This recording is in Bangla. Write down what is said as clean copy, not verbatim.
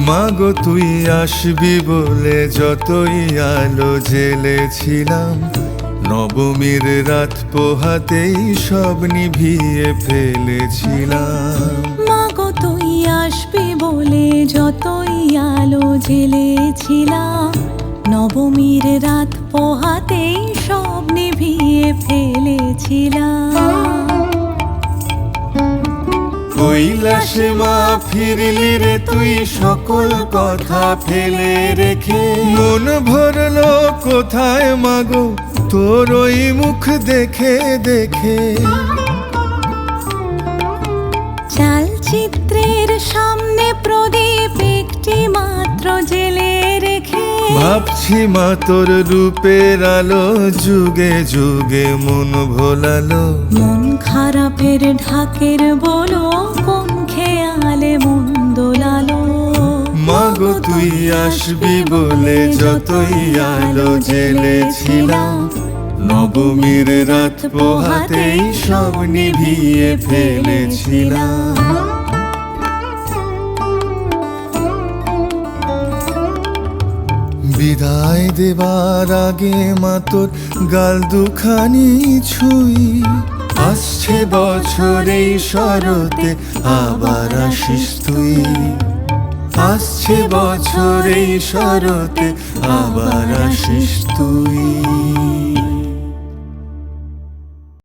মাগো তুই আসবি বলে যতই আলো জ্বেলেছিলাম, নবমীর রাত পোহাতেই সব নিভিয়ে ফেলেছিলাম। মাগো তুই আসবি বলে যতই আলো জ্বেলেছিলাম, নবমীর রাত পোহাতেই সব নিভিয়ে ফেলেছিলাম। কৈলাসে মা ফিরলি রে তুই সকল কথা ফেলে রেখে, মন ভরলো কোথায় মাগো তোর ওই মুখ দেখে দেখে। চালচিত্রের সামনে প্রদীপ একটি মাত্র জেলে রেখে, ভাবছি মা তোর রূপের আলো যুগে যুগে মন ভোলালো। মন খারাপের ঢাকের বলো কোন খেয়ালে মন দোলালো। মাগো তুই আসবি বলে যতই আলো জ্বেলেছিলাম, নবমীর রাত পোহাতেই সব নিভিয়ে ফেলেছিলাম। বিদায় দেবার আগে মা তোর গাল দুখানি ছুঁই, আসছে বছর এই শরতে আবার আসিস তুই। আসছে বছর এই শরতে আবার আসিস তুই।